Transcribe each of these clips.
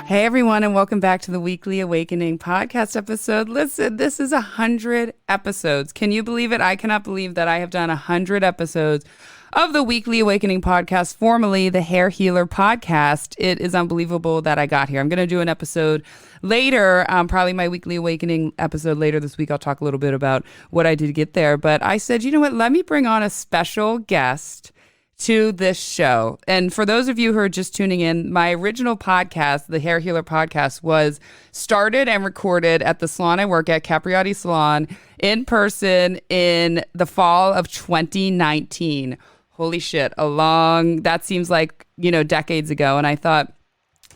Hey everyone, and welcome back to the Weekly Awakening podcast episode. Listen, this is 100 episodes. Can you believe it? I cannot believe that I have done 100 episodes of the Weekly Awakening podcast, formerly the Hair Healer podcast. It is unbelievable that I got here. I'm going to do an episode later, probably my Weekly Awakening episode later this week. I'll talk a little bit about what I did to get there. But I said, you know what? Let me bring on a special guest to this show. And for those of you who are just tuning in, my original podcast, the Hair Healer podcast, was started and recorded at the salon I work at, Capriati Salon, in person in the fall of 2019. Holy shit, that seems like, decades ago. And I thought,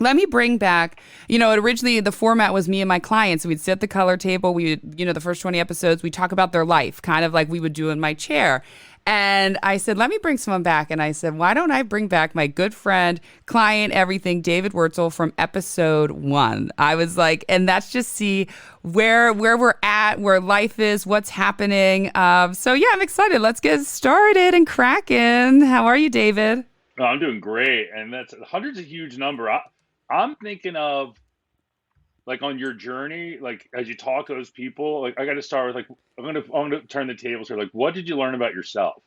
let me bring back, originally the format was me and my clients. We'd sit at the color table. We would, the first 20 episodes, we talk about their life, kind of like we would do in my chair. And I said, let me bring someone back. And I said, why don't I bring back my good friend, client, everything, David Wurtzel from episode 1. I was like, and that's just see where we're at, where life is, what's happening. So yeah, I'm excited. Let's get started and cracking. How are you, David? Oh, I'm doing great. And that's 100's a huge number. I'm thinking of, like, on your journey, like, as you talk to those people, like, I got to start with, like, I'm gonna turn the tables here. Like, what did you learn about yourself?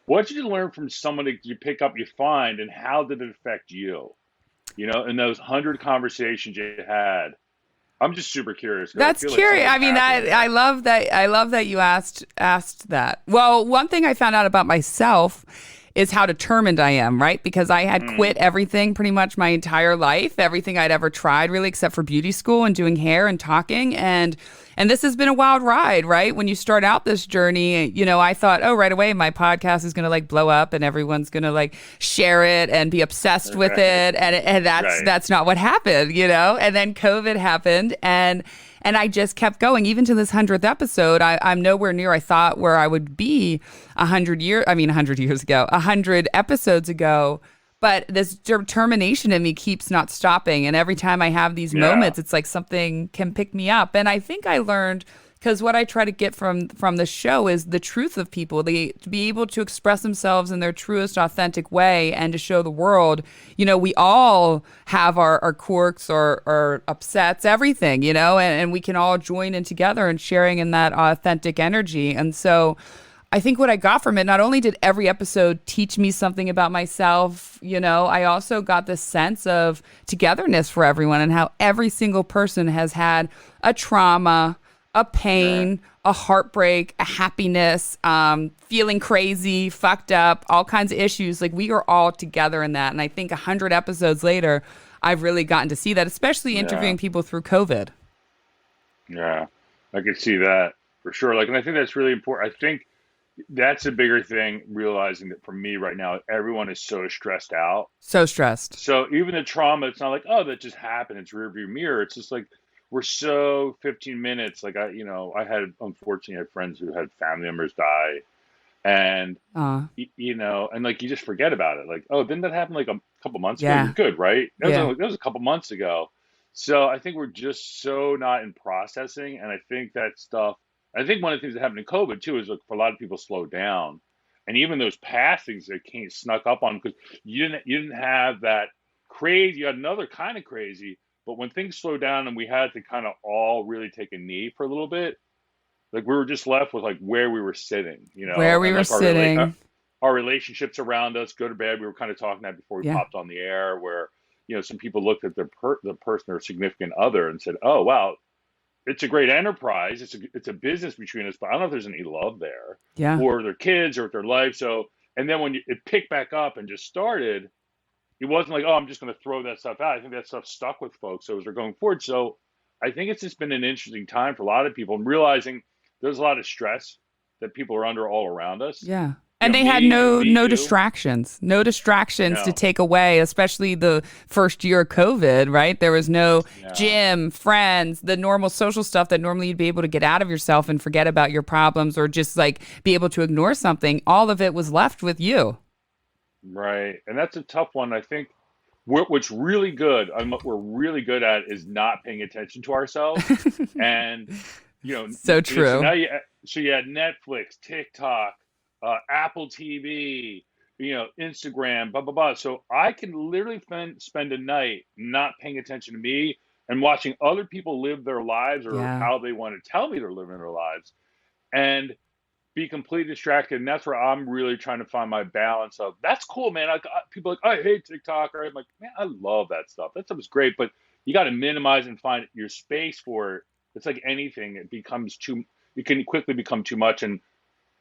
What did you learn from someone that you pick up, you find, and how did it affect you? In those 100 conversations you had. I'm just super curious. That's curious. I mean, I love that. I love that you asked that. Well, one thing I found out about myself is how determined I am, right? Because I had quit everything pretty much my entire life, everything I'd ever tried really, except for beauty school and doing hair and talking. And this has been a wild ride, right? When you start out this journey, I thought, oh, right away, my podcast is going to like blow up and everyone's going to like share it and be obsessed with it. And that's not what happened, And then COVID happened and I just kept going, even to this 100th episode. I'm nowhere near I thought where I would be 100 episodes ago. But this determination in me keeps not stopping. And every time I have these moments, it's like something can pick me up. And I think I learned, because what I try to get from the show is the truth of people, to be able to express themselves in their truest, authentic way and to show the world, we all have our quirks or upsets, everything, and we can all join in together and sharing in that authentic energy. And so I think what I got from it, not only did every episode teach me something about myself, I also got this sense of togetherness for everyone and how every single person has had a trauma, a pain, a heartbreak, a happiness, feeling crazy, fucked up, all kinds of issues. Like, we are all together in that. And I think 100 episodes later, I've really gotten to see that, especially interviewing people through COVID. Yeah, I could see that for sure. Like, and I think that's really important. I think that's a bigger thing, realizing that for me right now, everyone is so stressed out. So stressed. So even the trauma, it's not like, oh, that just happened. It's rearview mirror. It's just like, we're so 15 minutes. Like, unfortunately, I had friends who had family members die. And, and like, you just forget about it. Like, oh, didn't that happen like a couple months ago? You're good, right? That was a couple months ago. So I think we're just so not in processing. And I think I think one of the things that happened in COVID too is, like, for a lot of people slowed down, and even those past things that came snuck up on, because you didn't have that crazy. You had another kind of crazy, but when things slowed down and we had to kind of all really take a knee for a little bit, like, we were just left with like where we were sitting, where we were sitting, our relationships around us, good or bad. We were kind of talking that before we popped on the air, where some people looked at the person or significant other and said, "Oh wow, it's a great enterprise. It's a business between us, but I don't know if there's any love there, or their kids or their life." So, and then when it picked back up and just started, it wasn't like, oh, I'm just going to throw that stuff out. I think that stuff stuck with folks as they're going forward. So I think it's just been an interesting time for a lot of people, and realizing there's a lot of stress that people are under all around us. Yeah. And they had no distractions to take away, especially the first year of COVID, right? There was no gym, friends, the normal social stuff that normally you'd be able to get out of yourself and forget about your problems or just like be able to ignore something. All of it was left with you. Right. And that's a tough one. I think what's really good, and what we're really good at, is not paying attention to ourselves. And, so true. So you had Netflix, TikTok, Apple TV, Instagram, blah, blah, blah. So I can literally spend a night not paying attention to me and watching other people live their lives or Yeah. how they want to tell me they're living their lives and be completely distracted. And that's where I'm really trying to find my balance of that's cool, man. People are like, I hate TikTok. Or I'm like, man, I love that stuff. That stuff is great, but you got to minimize and find your space for it. It's like anything. It can quickly become too much and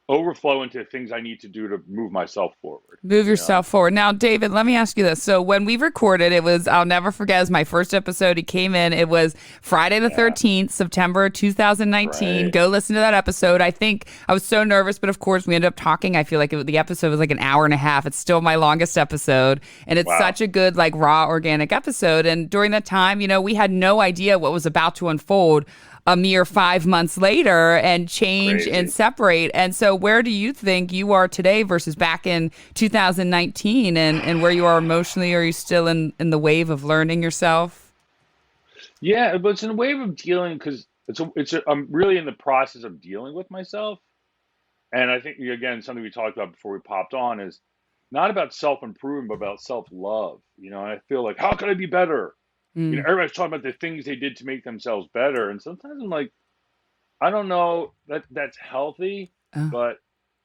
overflow into things I need to do to move myself forward. Move yourself forward. Now, David, let me ask you this. So when we recorded, I'll never forget, it was my first episode. He came in. It was Friday the 13th, September 2019. Right. Go listen to that episode. I think I was so nervous, but of course we ended up talking. I feel like the episode was like an hour and a half. It's still my longest episode. And it's such a good, like, raw, organic episode. And during that time, we had no idea what was about to unfold a mere 5 months later and change and separate. And so where do you think you are today versus back in 2019 and where you are emotionally? Are you still in the wave of learning yourself? Yeah, but it's in a wave of dealing because I'm really in the process of dealing with myself. And I think, again, something we talked about before we popped on is not about self-improvement, but about self-love. And I feel like, how can I be better? Mm. Everybody's talking about the things they did to make themselves better. And sometimes I'm like, I don't know that that's healthy, but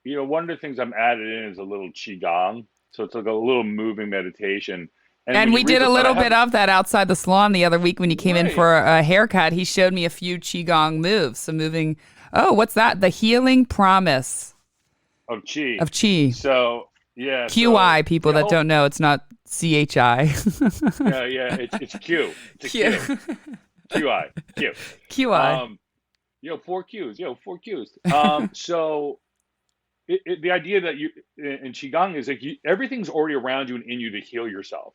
one of the things I'm added in is a little qigong. So it's like a little moving meditation. And we did a little bit of that outside the salon the other week when you came in for a haircut. He showed me a few qigong moves. So moving, what's that? The healing promise of qi. Of qi. So yeah. QI, people that don't know, it's not CHI. Yeah, it's Q. It's a Q. QI. Q. QI. 4 Qs. 4 Qs. So the idea that you in qigong is like everything's already around you and in you to heal yourself,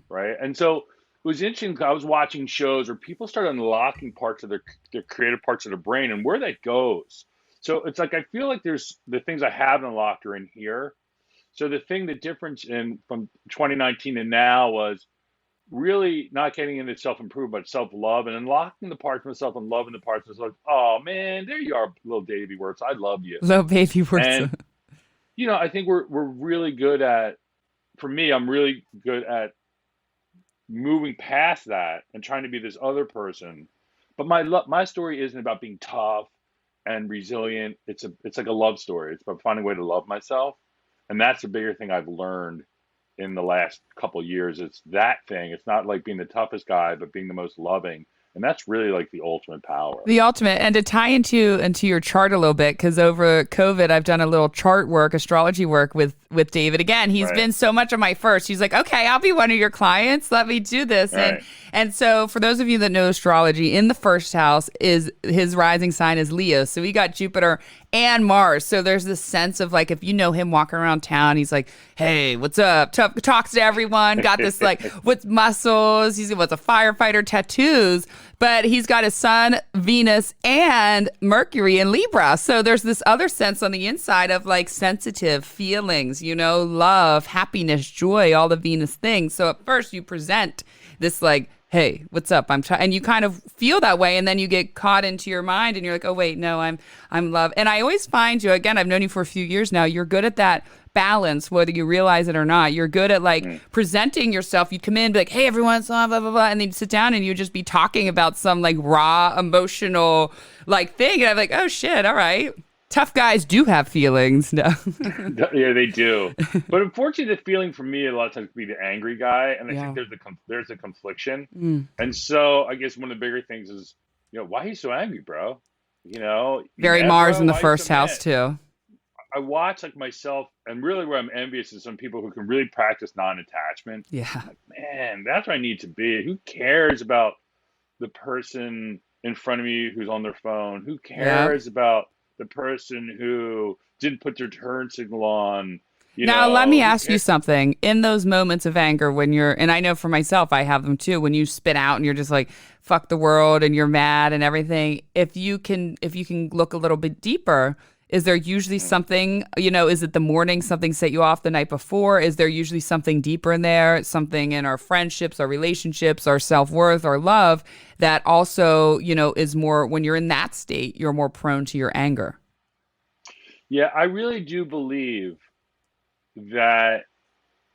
right? And so it was interesting. I was watching shows where people start unlocking parts of their creative parts of the brain and where that goes. So it's like I feel like there's the things I haven't unlocked are in here. So the difference from 2019 to now was really not getting into self-improvement, but self-love and unlocking the parts of myself and loving the parts of myself. Oh man, there you are, little Davey Wurtzel. I love you. Little baby Wurtzel. And I think we're really good at. For me, I'm really good at moving past that and trying to be this other person. But my story isn't about being tough and resilient. It's like a love story. It's about finding a way to love myself. And that's a bigger thing I've learned in the last couple of years. It's that thing. It's not like being the toughest guy, but being the most loving. And that's really like the ultimate power. The ultimate. And to tie into your chart a little bit, because over COVID, I've done a little chart work, astrology work with David. Again, he's been so much of my first. He's like, okay, I'll be one of your clients. Let me do this. Right. And so for those of you that know astrology, in the first house is his rising sign is Leo. So we got Jupiter and Mars. So there's this sense of like, if you know him walking around town, he's like, hey, what's up? Talks to everyone. Got this like, what's muscles? He's what's a firefighter, tattoos. But he's got his sun, Venus, and Mercury in Libra. So there's this other sense on the inside of like sensitive feelings, love, happiness, joy, all the Venus things. So at first you present this like, hey, what's up? And you kind of feel that way, and then you get caught into your mind, and you're like, oh wait, no, I'm love. And I always find you, again, I've known you for a few years now. You're good at that balance, whether you realize it or not. You're good at like presenting yourself. You'd come in, and be like, hey, everyone, blah blah blah, and then you'd sit down and you'd just be talking about some like raw emotional like thing, and I'm like, oh shit, all right. Tough guys do have feelings. No. Yeah, they do. But unfortunately, the feeling for me a lot of times can be the angry guy, and I think there's a confliction. And so I guess one of the bigger things is, why are you so angry, bro? Very Mars in the first house too. I watch like myself, and really where I'm envious is some people who can really practice non-attachment. Yeah. I'm like, man, that's where I need to be. Who cares about the person in front of me who's on their phone? Who cares about the person who didn't put their turn signal on? Now, let me ask you something. In those moments of anger when and I know for myself, I have them too, when you spit out and you're just like, fuck the world and you're mad and everything. If you can look a little bit deeper, is there usually something, is it the morning, something set you off the night before? Is there usually something deeper in there, something in our friendships, our relationships, our self-worth, our love that also, is more, when you're in that state, you're more prone to your anger? Yeah, I really do believe that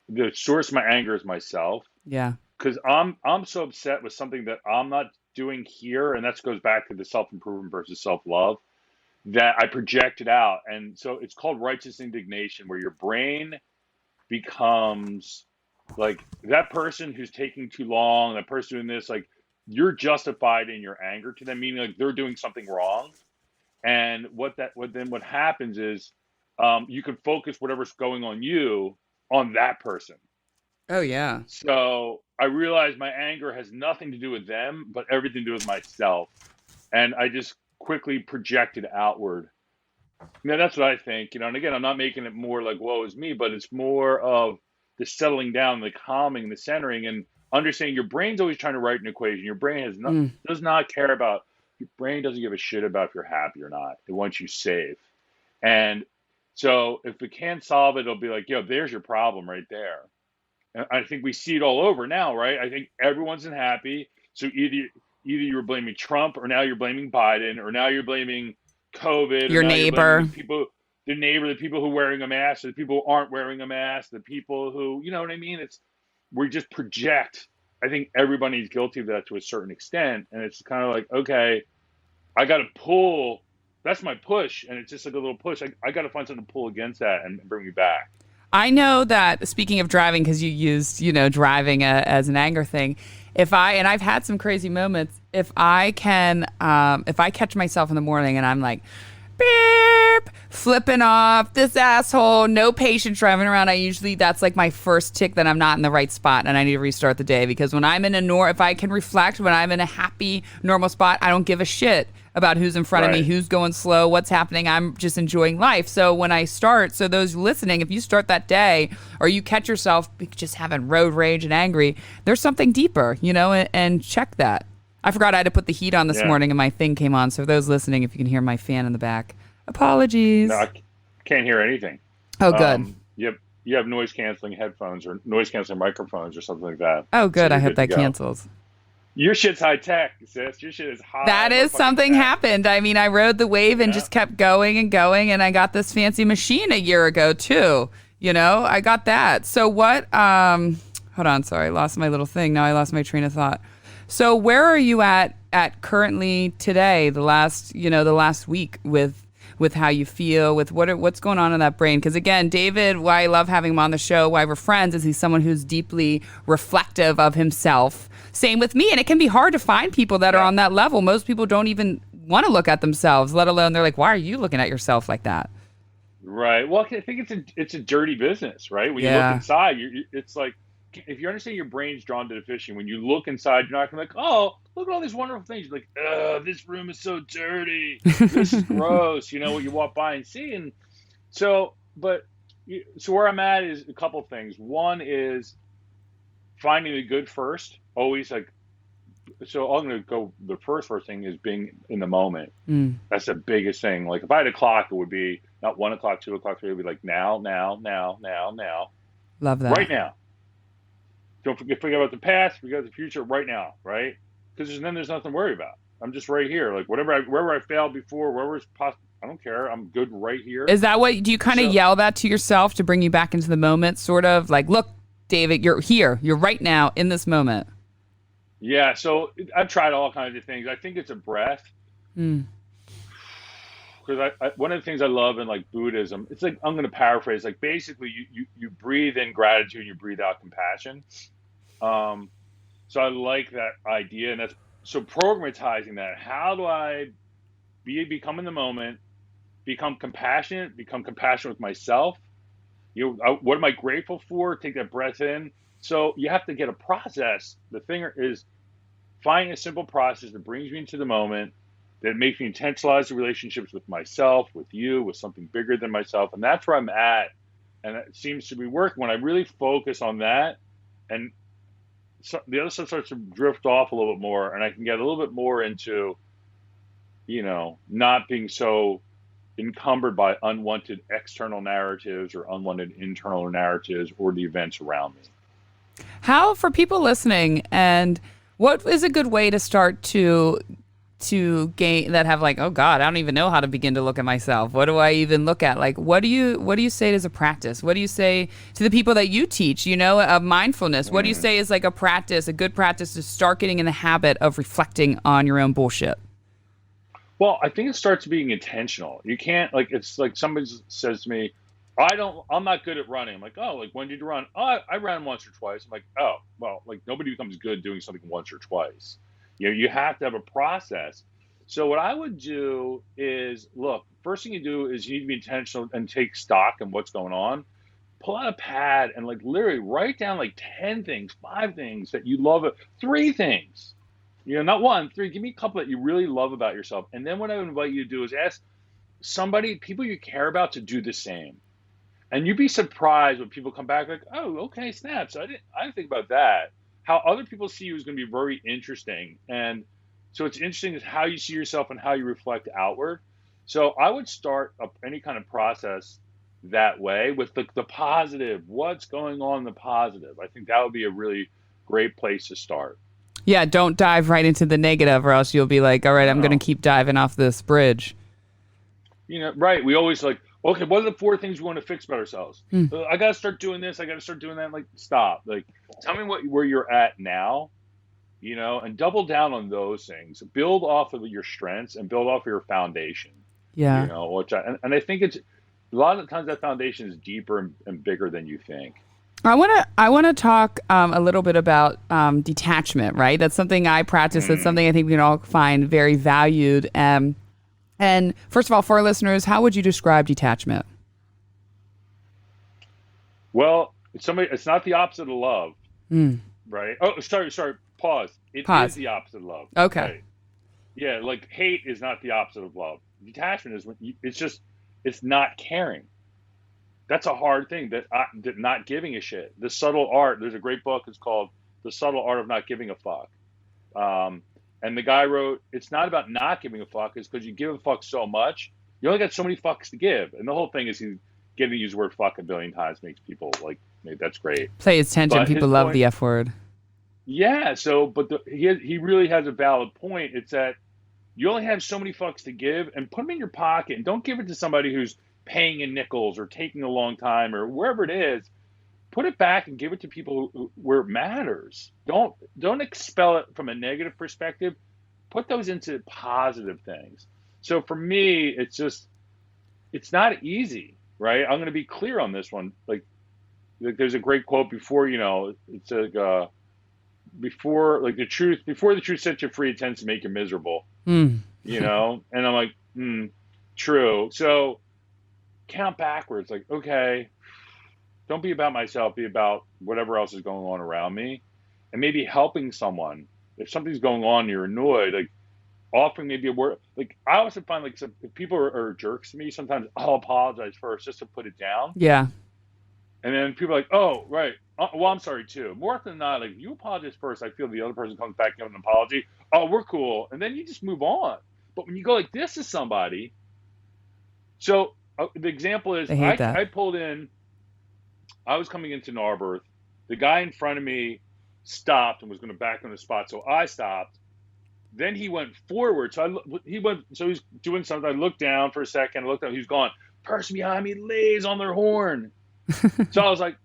the source of my anger is myself. Yeah. Because I'm so upset with something that I'm not doing here, and that goes back to the self-improvement versus self-love, that I project it out. And so it's called righteous indignation, where your brain becomes like that person who's taking too long, that person doing this, like you're justified in your anger to them, meaning like they're doing something wrong. And what happens is you can focus whatever's going on you on that person. Oh, yeah. So I realized my anger has nothing to do with them, but everything to do with myself. And I just quickly projected outward. That's what I think, and again, I'm not making it more like woe is me, but it's more of the settling down, the calming, the centering, and understanding your brain's always trying to write an equation. Your brain does not care about, your brain doesn't give a shit about if you're happy or not. It wants you safe. And so if we can't solve it, it'll be like, yo, there's your problem right there. And I think we see it all over now, right? I think everyone's unhappy. So either you were blaming Trump, or now you're blaming Biden, or now you're blaming COVID, your neighbor, the neighbor, the people who are wearing a mask, the people who aren't wearing a mask, the people who, you know what I mean? We just project. I think everybody's guilty of that to a certain extent. And it's kind of like, okay, I got to pull. That's my push. And it's just like a little push. I got to find something to pull against that and bring me back. I know that, speaking of driving, because you used, driving as an anger thing. And I've had some crazy moments, if I catch myself in the morning and I'm like, beep, flipping off this asshole, no patience driving around, that's like my first tick that I'm not in the right spot and I need to restart the day. Because when I'm if I can reflect, when I'm in a happy, normal spot, I don't give a shit about who's in front of me, who's going slow, what's happening. I'm just enjoying life. So when I start, so those listening, if you start that day or you catch yourself just having road rage and angry, there's something deeper, and check that. I forgot I had to put the heat on this morning and my thing came on. So those listening, if you can hear my fan in the back, apologies. No, I can't hear anything. Oh, good. You have noise canceling headphones or noise canceling microphones or something like that. Oh, good. So I hope that cancels. Your shit's high tech, sis. Your shit is high. That is something happened. I mean, I rode the wave and just kept going and going, and I got this fancy machine a year ago too. I got that. So what? Hold on, sorry, I lost my little thing. Now I lost my train of thought. So where are you at currently today? The last week with how you feel, with what's going on in that brain? Because again, David, why I love having him on the show, why we're friends, is he's someone who's deeply reflective of himself. Same with me, and it can be hard to find people that are on that level. Most people don't even want to look at themselves, let alone they're like, why are you looking at yourself like that? Right. Well, I think it's a dirty business, right? When you look inside, it's like, if you understand your brain's drawn to the fishing, when you look inside, you're not going to be like, oh, look at all these wonderful things. You're like, this room is so dirty. This is gross. What you walk by and see. And so where I'm at is a couple of things. One is finding the good first. Always so I'm going to go, the first thing is being in the moment. That's the biggest thing. Like if I had a clock, it would be not 1 o'clock, 2 o'clock, 3, it would be like now. Love that. Right now. Don't forget about the past, forget the future right now, right? Because then there's nothing to worry about. I'm just right here. Like wherever I failed before, wherever's possible, I don't care. I'm good right here. Is that what, do you kind of yell that to yourself to bring you back into the moment? Sort of like, look, David, you're here. You're right now in this moment. Yeah. So I've tried all kinds of things. I think it's a breath. Because one of the things I love in like Buddhism, it's like, I'm going to paraphrase, like basically you breathe in gratitude and you breathe out compassion. So I like that idea, and that's so programatizing that. How do I become in the moment, become compassionate with myself? What am I grateful for? Take that breath in. So you have to get a process. The thing is finding a simple process that brings me into the moment, that makes me intentionalize the relationships with myself, with you, with something bigger than myself. And that's where I'm at. And it seems to be working when I really focus on that. And so the other stuff starts to drift off a little bit more, and I can get a little bit more into, not being so encumbered by unwanted external narratives or unwanted internal narratives or the events around me. How, for people listening, and what is a good way to start to to gain that have like, oh God, I don't even know how to begin to look at myself. What do I even look at? Like, what do you say as a practice? What do you say to the people that you teach, of mindfulness? What do you say is like a good practice to start getting in the habit of reflecting on your own bullshit? Well, I think it starts being intentional. You can't, like, it's like somebody says to me, I'm not good at running. I'm like, oh, like, when did you run? Oh, I ran once or twice. I'm like, oh, well, like, nobody becomes good doing something once or twice. You have to have a process. So what I would do is, look, first thing you do is you need to be intentional and take stock in what's going on. Pull out a pad and like literally write down like 10 things, 5 things that you love, 3 things, not 1, 3, give me a couple that you really love about yourself. And then what I would invite you to do is ask people you care about to do the same. And you'd be surprised when people come back like, oh, okay, snaps. I didn't think about that. How other people see you is going to be very interesting. And so it's interesting is how you see yourself and how you reflect outward. So I would start any kind of process that way with the positive. What's going on in the positive? I think that would be a really great place to start. Yeah, don't dive right into the negative or else you'll be like, all right, I'm going to keep diving off this bridge. Right. We always like, okay, what are the 4 things we want to fix about ourselves? I got to start doing this. I got to start doing that. Like, stop. Like, tell me where you're at now, and double down on those things. Build off of your strengths and build off of your foundation. Yeah. And I think it's a lot of the times that foundation is deeper and bigger than you think. I want to talk a little bit about detachment, right? That's something I practice. That's something I think we can all find very valued. And first of all, for our listeners, how would you describe detachment? Well, it's not the opposite of love, right? Oh, sorry. Pause. It is the opposite of love. Okay. Right? Yeah, like hate is not the opposite of love. Detachment is it's not caring. That's a hard thing. That not giving a shit. The subtle art. There's a great book. It's called The Subtle Art of Not Giving a Fuck. And the guy wrote, it's not about not giving a fuck, it's because you give a fuck so much, you only got so many fucks to give. And the whole thing is he's getting to use the word fuck a billion times makes people like, maybe that's great. Play his tension. But people love the F word. Yeah. So, but he really has a valid point. It's that you only have so many fucks to give and put them in your pocket and don't give it to somebody who's paying in nickels or taking a long time or wherever it is. Put it back and give it to people where it matters. Don't expel it from a negative perspective. Put those into positive things. So for me, it's not easy, right? I'm going to be clear on this one. Like there's a great quote before, it's like before the truth sets you free, it tends to make you miserable. And I'm like, true. So count backwards. Like, okay. Don't be about myself, be about whatever else is going on around me. And maybe helping someone. If something's going on and you're annoyed, like offering maybe a word. Like I also find like if people are jerks to me, sometimes I'll apologize first just to put it down. Yeah. And then people are like, oh, right. Well, I'm sorry too. More often than not, like you apologize first, I feel the other person comes back and gives an apology. Oh, we're cool. And then you just move on. But when you go like this to somebody, so the example is I pulled in. I was coming into Narberth. The guy in front of me stopped and was going to back on the spot, so I stopped. Then he went forward. So he's doing something. I looked down for a second. I looked up. He was gone. Person behind me lays on their horn. So I was like,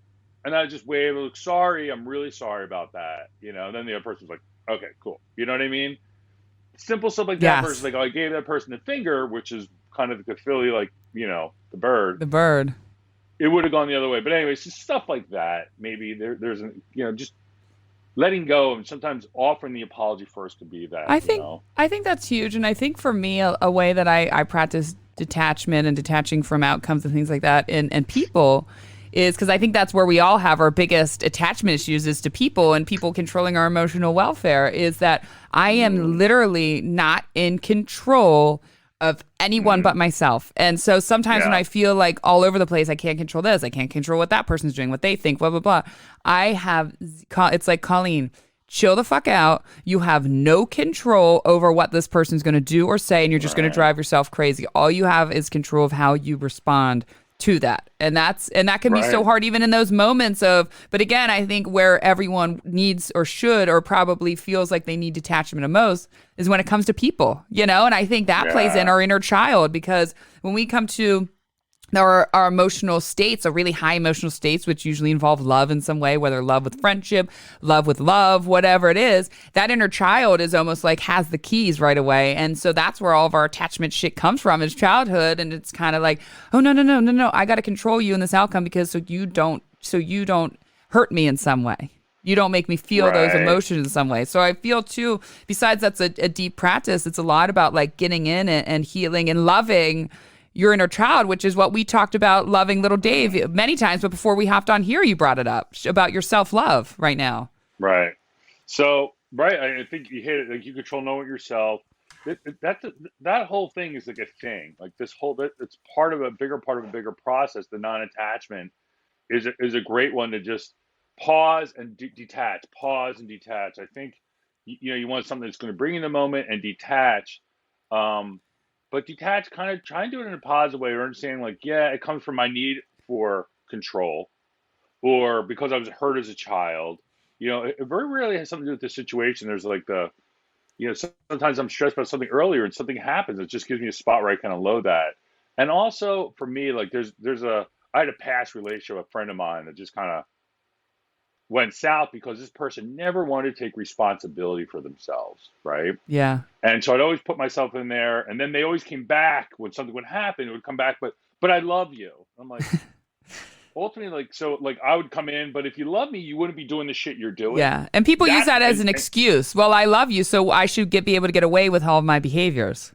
and I just waved. I looked, sorry. I'm really sorry about that. And then the other person was like, okay, cool. You know what I mean? Simple stuff like that. Versus like, I gave that person the finger, which is kind of the Philly, like, the bird. The bird. It would have gone the other way. But anyways, just stuff like that. Maybe there's just letting go and sometimes offering the apology first could be that. I think that's huge. And I think for me, a way that I practice detachment and detaching from outcomes and things like that and people is because I think that's where we all have our biggest attachment issues is to people and people controlling our emotional welfare is that I am literally not in control of anyone but myself. And so sometimes when I feel like all over the place, I can't control this, I can't control what that person's doing, what they think, blah, blah, blah. It's like, Colleen, chill the fuck out. You have no control over what this person's going to do or say, and you're just going to drive yourself crazy. All you have is control of how you respond to that. And that can be so Right. hard even in those moments but again, I think where everyone needs or should or probably feels like they need detachment the most is when it comes to people, and I think that plays in Yeah. our inner child, because when we come to our emotional states, are really high emotional states, which usually involve love in some way, whether love with friendship, love with love, whatever it is, that inner child is almost like has the keys right away. And so that's where all of our attachment shit comes from, is childhood. And it's kind of like, oh, no, I got to control you in this outcome because so you don't hurt me in some way. You don't make me feel those Right. emotions in some way. So I feel too, besides that's a deep practice, it's a lot about like getting in and healing and loving your inner child, which is what we talked about loving little Dave many times. But before we hopped on here, you brought it up about your self-love right now. Right. So, right, I think you hit it. Like, you control knowing yourself. That whole thing is like a thing. Like this whole it's part of a bigger process. The non-attachment is a great one to just pause and detach. Pause and detach. I think you want something that's going to bring you in the moment and detach. But detach, kind of try and do it in a positive way, or understanding like, yeah, it comes from my need for control, or because I was hurt as a child. It very rarely has something to do with the situation. There's like sometimes I'm stressed about something earlier and something happens. It just gives me a spot where I kind of load that. And also for me, like I had a past relationship with a friend of mine that just kind of went south because this person never wanted to take responsibility for themselves, right? Yeah. And so I'd always put myself in there, and then they always came back when something would happen. It would come back, but I love you. I'm like, ultimately, like, so like I would come in, but if you love me, you wouldn't be doing the shit you're doing. Yeah. And people use that as an excuse. Well, I love you, so I should be able to get away with all of my behaviors.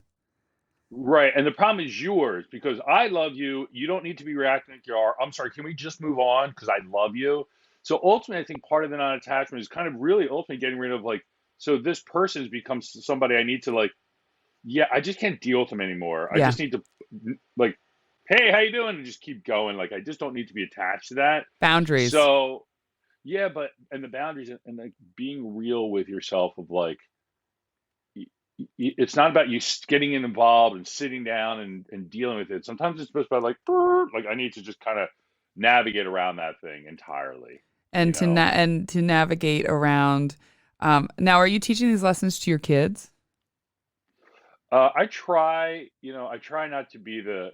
Right. And the problem is yours, because I love you. You don't need to be reacting like you are. I'm sorry. Can we just move on? Because I love you. So ultimately, I think part of the non-attachment is kind of really ultimately getting rid of like, so this person has become somebody I need to like, yeah, I just can't deal with them anymore. I Yeah. just need to like, hey, how you doing? And just keep going. Like, I just don't need to be attached to that. Boundaries. So yeah, and the boundaries and like being real with yourself of like, it's not about you getting involved and sitting down and dealing with it. Sometimes it's just about like I need to just kind of navigate around that thing entirely. And to navigate around. Now, are you teaching these lessons to your kids? I try not to be their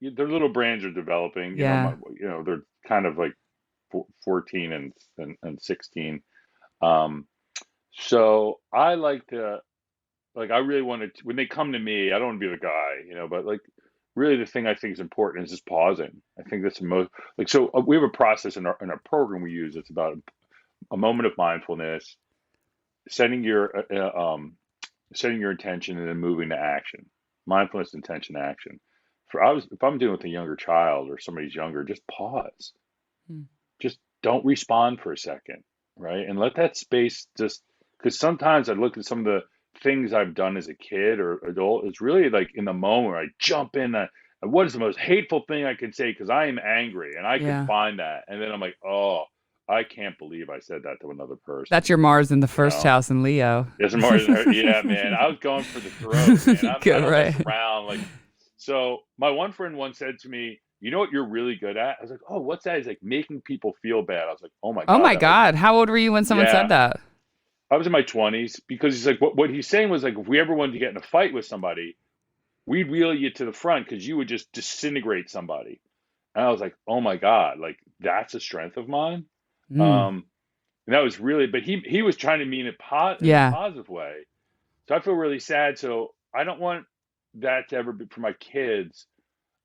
little brains are developing. Yeah. They're kind of like 14 and 16. So I like to. Like, I really want to, when they come to me, I don't want to be the guy, but like, really the thing I think is important is just pausing. I think that's the most, like, so we have a process in our program we use. It's about a moment of mindfulness, setting your intention and then moving to action. Mindfulness, intention, action. If I'm dealing with a younger child or somebody's younger, just pause. Just don't respond for a second, right? And let that space just, because sometimes I look at some of the things I've done as a kid or adult, it's really like in the moment where I jump in what is the most hateful thing I can say because I am angry and I can find that. And then I'm like, oh, I can't believe I said that to another person. That's your Mars in the first house in Leo. It's Mars in her. Yeah, man. I was going for the throat, man. I don't mess around. Like, so my one friend once said to me, you know what you're really good at? I was like, oh, what's that? He's like, making people feel bad. I was like, oh my God. Oh my God. How old were you when someone said that? I was in my 20s, because he's like, what he's saying was like, if we ever wanted to get in a fight with somebody, we'd wheel you to the front because you would just disintegrate somebody. And I was like, oh my God, like that's a strength of mine. And that was really, but he was trying to mean it in a positive way. So I feel really sad. So I don't want that to ever be for my kids.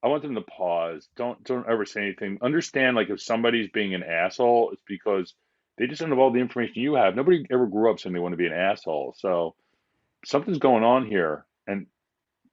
I want them to pause. Don't ever say anything. Understand, like, if somebody's being an asshole, it's because they just don't have all the information you have. Nobody ever grew up saying they want to be an asshole. So something's going on here, and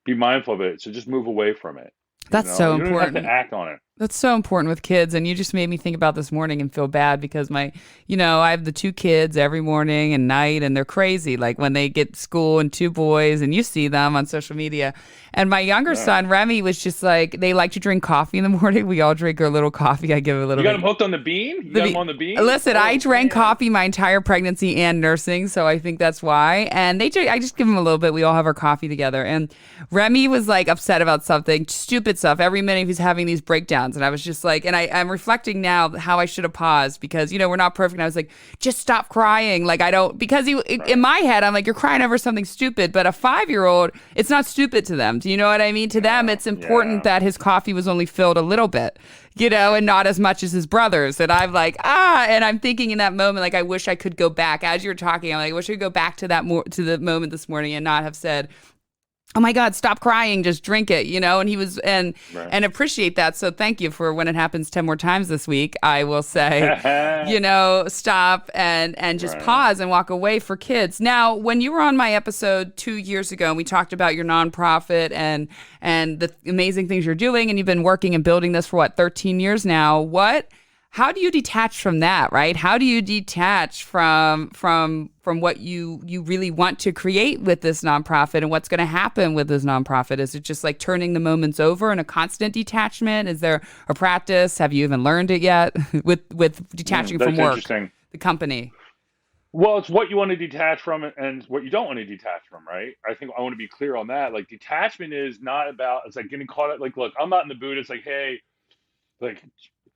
be mindful of it. So just move away from it. That's so important. You don't have to act on it. That's so important with kids. And you just made me think about this morning and feel bad because I have the 2 kids every morning and night, and they're crazy. Like when they get to school, and 2 boys, and you see them on social media. And my younger son, Remy, was just like, they like to drink coffee in the morning. We all drink our little coffee. I give a little You got him hooked on the bean? You got him on the bean? Listen, I drank coffee my entire pregnancy and nursing, so I think that's why. And I just give him a little bit. We all have our coffee together. And Remy was like upset about something, stupid stuff. Every minute he's having these breakdowns. pronouns. And I was just like, and I'm reflecting now how I should have paused because, we're not perfect. And I was like, just stop crying. Like, I don't, because in my head, I'm like, you're crying over something stupid. But a 5-year-old, it's not stupid to them. Do you know what I mean? To them, it's important that his coffee was only filled a little bit, and not as much as his brothers. And I'm like, and I'm thinking in that moment, like, I wish I could go back. As you're talking, I'm like, I wish I could go back to to the moment this morning and not have said, oh my God, stop crying, just drink it, and he was, and appreciate that. So thank you for when it happens 10 more times this week, I will say, stop and just pause and walk away for kids. Now, when you were on my episode 2 years ago, and we talked about your nonprofit and the amazing things you're doing, and you've been working and building this for 13 years now, how do you detach from that, right? How do you detach from what you really want to create with this nonprofit and what's going to happen with this nonprofit? Is it just like turning the moments over and a constant detachment? Is there a practice? Have you even learned it yet with detaching from work, the company? Well, it's what you want to detach from and what you don't want to detach from, right? I think I want to be clear on that. Like, detachment is not about, it's like getting caught up. Like, look, I'm not in the Buddhist, like, hey, like,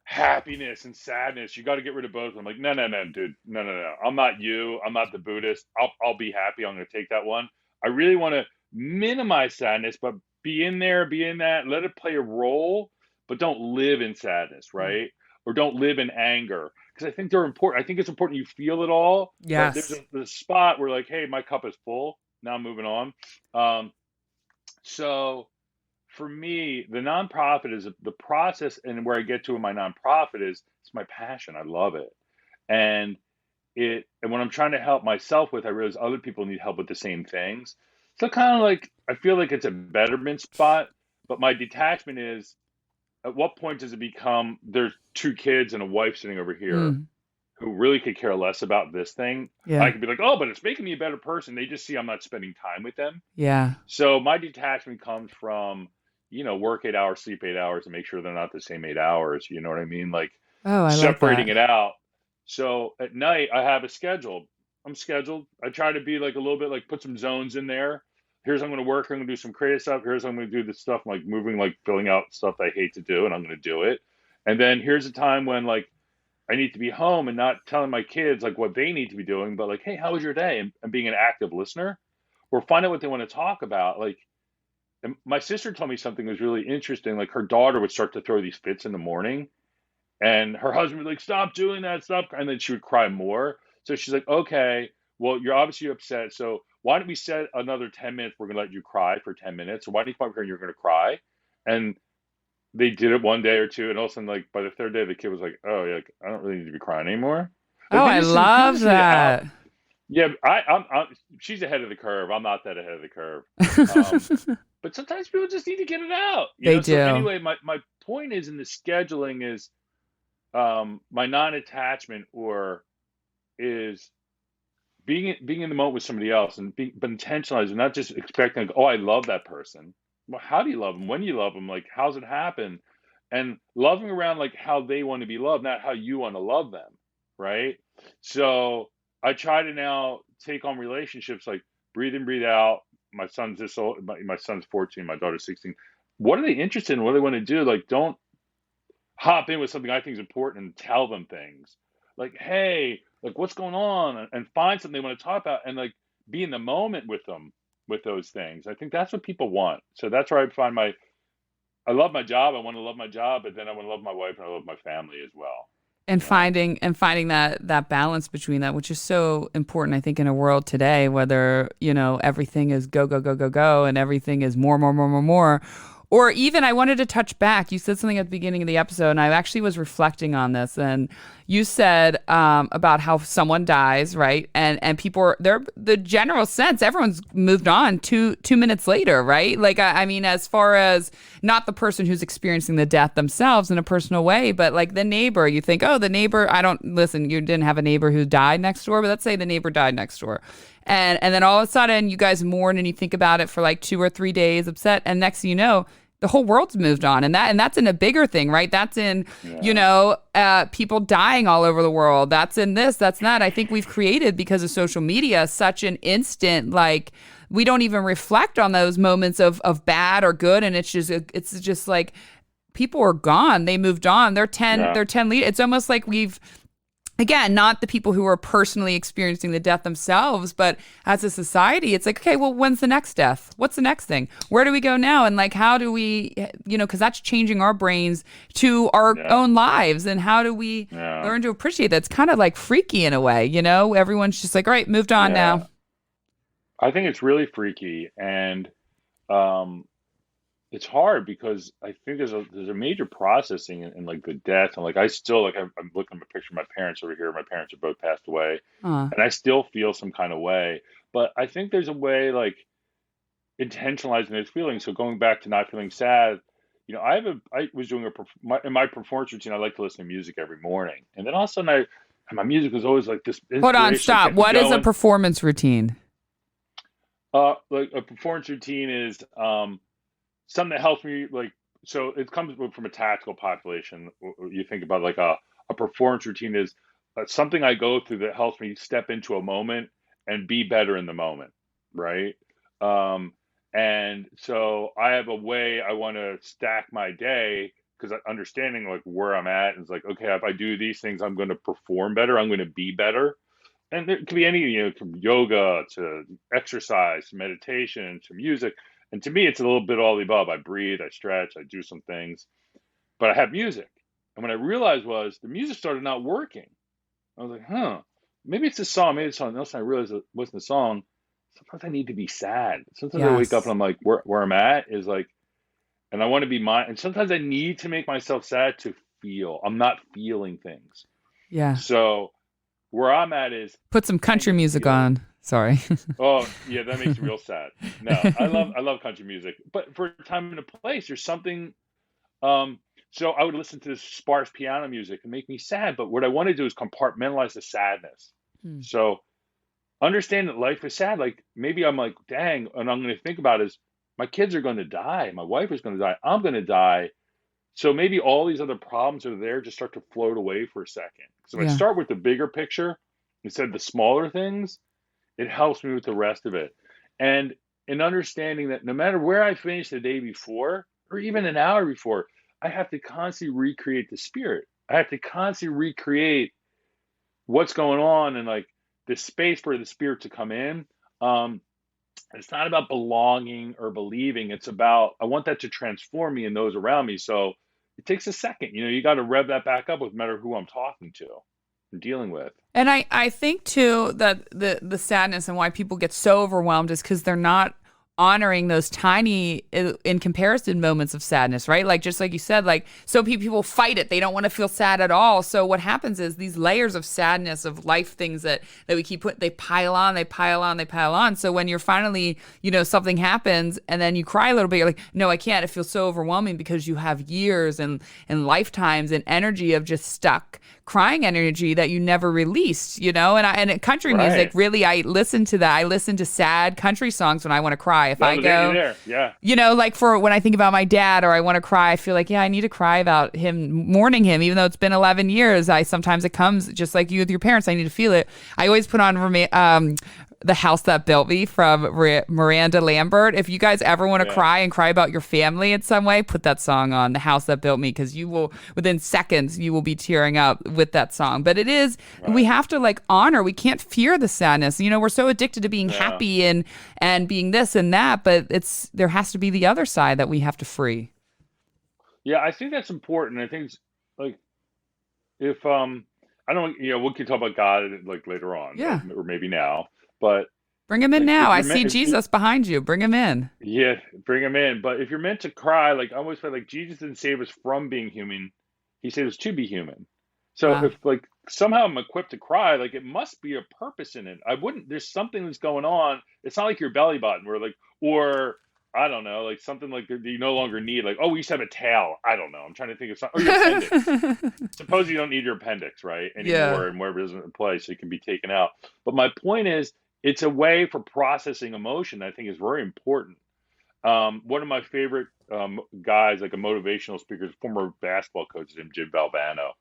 happiness and sadness, you got to get rid of both. I'm like, no, dude, no. I'm not you. I'm not the Buddhist. I'll be happy. I'm going to take that one. I really want to minimize sadness, but be in there, be in that, let it play a role, but don't live in sadness, right? Or don't live in anger, because I think they're important. I think it's important you feel it all. Yes. There's a spot where like, hey, my cup is full. Now I'm moving on. So for me, the nonprofit is the process, and where I get to in my nonprofit is it's my passion. I love it. And when I'm trying to help myself with, I realize other people need help with the same things. So kind of like, I feel like it's a betterment spot, but my detachment is, at what point does it become, there's 2 kids and a wife sitting over here who really could care less about this thing. I could be like, oh, but it's making me a better person. They just see I'm not spending time with them. Yeah. So my detachment comes from, work 8 hours, sleep 8 hours, and make sure they're not the same 8 hours. You know what I mean? Like, separating it out. So at night, I have a schedule. I'm scheduled. I try to be like a little bit like put some zones in there. Here's I'm going to work. I'm going to do some creative stuff. Here's I'm going to do this stuff like moving, like filling out stuff I hate to do, and I'm going to do it. And then here's a time when like I need to be home and not telling my kids like what they need to be doing, but like, hey, how was your day? And being an active listener, or find out what they want to talk about. Like, and my sister told me something that was really interesting. Like, her daughter would start to throw these fits in the morning, and her husband would be like, stop doing that, stop. And then she would cry more. So she's like, okay, well, you're obviously upset. So why don't we set another 10 minutes? We're going to let you cry for 10 minutes. So why don't you come up here and you're going to cry? And they did it one day or two. And all of a sudden, like by the 3rd day, the kid was like, oh, yeah, like, I don't really need to be crying anymore. Like, I love that. Yeah, I'm she's ahead of the curve. I'm not that ahead of the curve. But sometimes people just need to get it out. They do. So anyway, my point is in the scheduling is my non-attachment is being in the moment with somebody else and but intentionalizing, not just expecting, like, oh, I love that person. Well, how do you love them? When do you love them? Like, how's it happen? And loving around like how they want to be loved, not how you want to love them, right? So I try to now take on relationships like breathe in, breathe out. My son's this old. My son's 14. My daughter's 16. What are they interested in? What do they want to do? Like, don't hop in with something I think is important and tell them things. Like, hey, like, what's going on? And find something they want to talk about and like be in the moment with them with those things. I think that's what people want. So that's where I find I love my job. I want to love my job, but then I want to love my wife and I love my family as well. And finding that balance between that, which is so important, I think, in a world today, whether, everything is go, go, go, go, go, and everything is more, more, more, more, more. Or even I wanted to touch back. You said something at the beginning of the episode, and I actually was reflecting on this. And you said about how someone dies, right? And people the general sense, everyone's moved on two minutes later, right? Like, I mean, as far as not the person who's experiencing the death themselves in a personal way, but like the neighbor, you think, oh, the neighbor, you didn't have a neighbor who died next door, but let's say the neighbor died next door. And then all of a sudden you guys mourn and you think about it for like 2 or 3 days upset. And next thing you know, the whole world's moved on. And that's in a bigger thing, right? That's in, people dying all over the world. That's in this, that's that. I think we've created, because of social media, such an instant, like, we don't even reflect on those moments of bad or good. And it's just like people are gone. They moved on. Yeah. They're 10 lead. It's almost like we've, again, not the people who are personally experiencing the death themselves, but as a society, it's like, okay, well, when's the next death? What's the next thing? Where do we go now? And like, how do we, because that's changing our brains to our Yeah. own lives. And how do we Yeah. learn to appreciate that? It's kind of like freaky in a way, everyone's just like, all right, moved on Yeah. now. I think it's really freaky, and um, it's hard because I think there's a major processing in like the death, and like I still like I'm looking at a picture of my parents over here. My parents are both passed away, Huh. and I still feel some kind of way. But I think there's a way like intentionalizing those feelings. So going back to not feeling sad, I was doing in my performance routine. I like to listen to music every morning, and then all of a sudden my music was always like this Hold on, inspiration that stop. kept me What is a going. performance routine? Like a performance routine is something that helps me like so it comes from a tactical population. You think about like a performance routine is something I go through that helps me step into a moment and be better in the moment, right? Um, and so I have a way I want to stack my day because understanding like where I'm at is like, okay, if I do these things, I'm going to perform better. I'm going to be better. And it could be any, from yoga to exercise to meditation to music. And to me, it's a little bit all the above. I breathe, I stretch, I do some things, but I have music. And what I realized was the music started not working. I was like, huh, maybe it's a song, maybe it's something else. And I realized it wasn't a song. Sometimes I need to be sad. Sometimes I wake up and Yes. I'm like, where I'm at is like, and I want to be mine. And sometimes I need to make myself sad to feel. I'm not feeling things. Yeah. So where I'm at is Put some can't country get music feeling. on. Sorry. Oh, yeah, that makes me real sad. No, I love country music, but for a time and a place, there's something. Um, so I would listen to this sparse piano music and make me sad, but what I want to do is compartmentalize the sadness. Hmm. So understand that life is sad. Like maybe I'm like, dang, and I'm going to think about is my kids are going to die, my wife is going to die, I'm going to die. So maybe all these other problems are there, just start to float away for a second. So if I Yeah. start with the bigger picture instead of the smaller things, it helps me with the rest of it. And in understanding that no matter where I finish the day before, or even an hour before, I have to constantly recreate the spirit. I have to constantly recreate what's going on and like the space for the spirit to come in. Um, it's not about belonging or believing. It's about, I want that to transform me and those around me. So it takes a second. You got to rev that back up with no matter who I'm talking to and dealing with. And I think too that the sadness and why people get so overwhelmed is because they're not honoring those tiny in comparison moments of sadness, right? Like just like you said, like so people fight it. They don't want to feel sad at all. So what happens is these layers of sadness of life things that we keep putting, they pile on, they pile on, they pile on. So when you're finally, something happens and then you cry a little bit, you're like, no, I can't. It feels so overwhelming because you have years and lifetimes and energy of just stuck crying energy that you never released, and country music, Right. really, I listen to that. I listen to sad country songs when I want to cry. If I That was it. You're go, there. Yeah. like for when I think about my dad or I want to cry, I feel like, yeah, I need to cry about him, mourning him, even though it's been 11 years. Sometimes it comes just like you with your parents. I need to feel it. I always put on The House That Built Me from Miranda Lambert. If you guys ever want to Yeah. cry and cry about your family in some way, put that song on, The House That Built Me, because you will, within seconds, you will be tearing up with that song. But it is, we Right. have to like honor, we can't fear the sadness. We're so addicted to being Yeah. happy and being this and that, but there has to be the other side that we have to free. Yeah. I think that's important. I think it's like if I don't we can talk about God like later on, Yeah. or maybe now, but Bring him in like now. if I you're see meant if, Jesus behind you. Bring him in. yeah, bring him in. But if you're meant to cry, like I always feel like Jesus didn't save us from being human; He saved us to be human. So Wow. if like somehow I'm equipped to cry, like it must be a purpose in it. I wouldn't. There's something that's going on. It's not like your belly button, where like or I don't know, like something like that you no longer need. Like, oh, we used to have a tail. I don't know. I'm trying to think of something. Or your appendix. Suppose you don't need your appendix, right, Yeah. anymore, and wherever it isn't in place, it can be taken out. But my point is, it's a way for processing emotion that I think is very important. One of my favorite guys, like a motivational speaker, is former basketball coach, named Jim Valvano.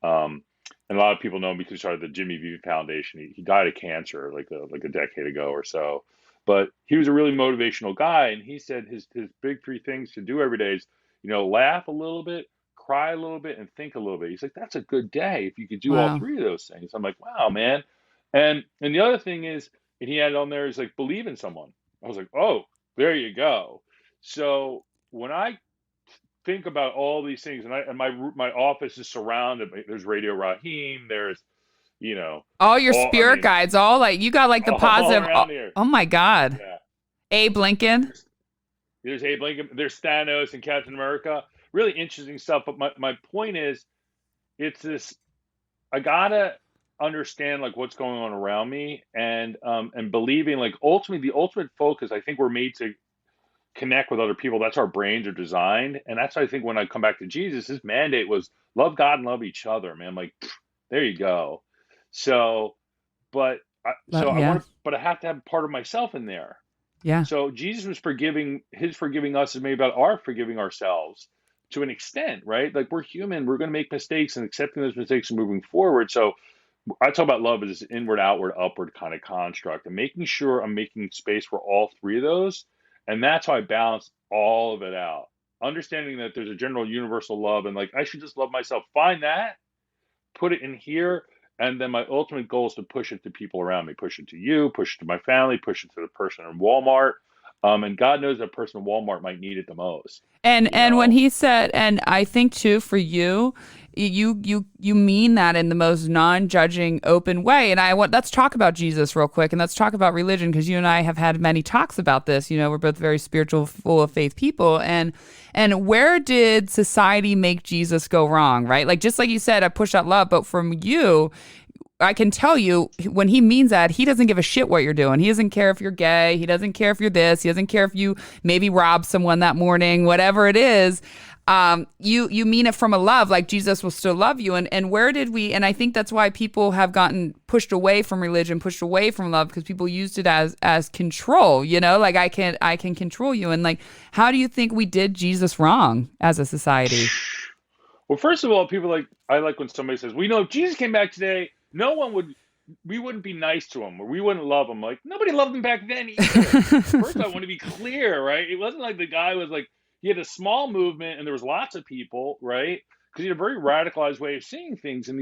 Um, and a lot of people know him because he started the Jimmy V Foundation. He died of cancer like a decade ago or so. But he was a really motivational guy, and he said his big three things to do every day is laugh a little bit, cry a little bit, and think a little bit. He's like, that's a good day if you could do all Wow. three of those things. I'm like, wow, man. And the other thing is, and he had on there is like, believe in someone. I was like, oh, there you go. So when I think about all these things, and my office is surrounded by, there's Radio Raheem, there's All your all I spirit mean guides, all like you got like the all positive. Oh, around here. oh my God. Yeah. Abe Lincoln. There's Abe Lincoln, there's Thanos and Captain America. Really interesting stuff. But my point is, it's this. I gotta understand like what's going on around me, and believing like ultimately the ultimate focus. I think we're made to connect with other people. That's how our brains are designed, and that's why I think when I come back to Jesus, his mandate was love God and love each other. Man, I'm like, there you go. So, but I Yeah. want to, but I have to have part of myself in there. Yeah. So Jesus was forgiving. His forgiving us is maybe about our forgiving ourselves to an extent, right? Like we're human, we're going to make mistakes, and accepting those mistakes and moving forward. So I talk about love as this inward, outward, upward kind of construct, and making sure I'm making space for all three of those. And that's how I balance all of it out. Understanding that there's a general universal love, and like I should just love myself. Find that, put it in here, and then my ultimate goal is to push it to people around me, push it to you, push it to my family, push it to the person in Walmart. And God knows that person in Walmart might need it the most. And when he said, and I think too for you, you mean that in the most non-judging, open way. And let's talk about Jesus real quick, and let's talk about religion, because you and I have had many talks about this. We're both very spiritual, full of faith people, and where did society make Jesus go wrong? Right, like just like you said, I push out love, but from you, I can tell you when he means that, he doesn't give a shit what you're doing. He doesn't care if you're gay. He doesn't care if you're this. He doesn't care if you maybe robbed someone that morning, whatever it is. You mean it from a love, like Jesus will still love you. And where did we, and I think that's why people have gotten pushed away from religion, pushed away from love, because people used it as control, like I can control you. And like, how do you think we did Jesus wrong as a society? Well, first of all, I like when somebody says, we know if Jesus came back today, we wouldn't be nice to him, or we wouldn't love him. Like nobody loved him back then either. First, I want to be clear, right? It wasn't like the guy was like, he had a small movement and there was lots of people, right? Because he had a very radicalized way of seeing things. And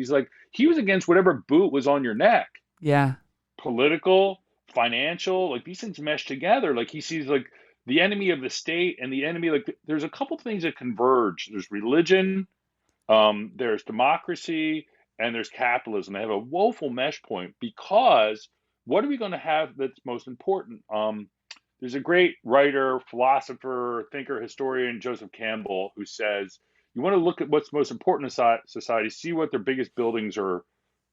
he was against whatever boot was on your neck. Yeah. Political, financial, like these things mesh together. Like he sees like the enemy of the state and the enemy, like there's a couple things that converge. There's religion, there's democracy, and there's capitalism. They have a woeful mesh point, because what are we going to have that's most important? There's a great writer, philosopher, thinker, historian, Joseph Campbell, who says, you want to look at what's most important in society, see what their biggest buildings are,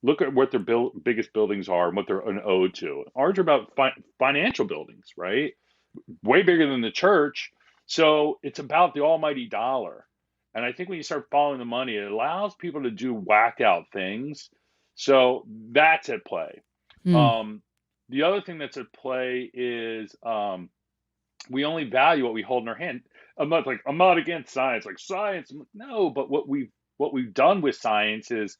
look at what their biggest buildings are and what they're an ode to. Ours are about financial buildings, right? Way bigger than the church. So it's about the almighty dollar. And I think when you start following the money, it allows people to do whacked out things. So that's at play. The other thing that's at play is we only value what we hold in our hand. I'm not against science. Like science, no. But what we've done with science is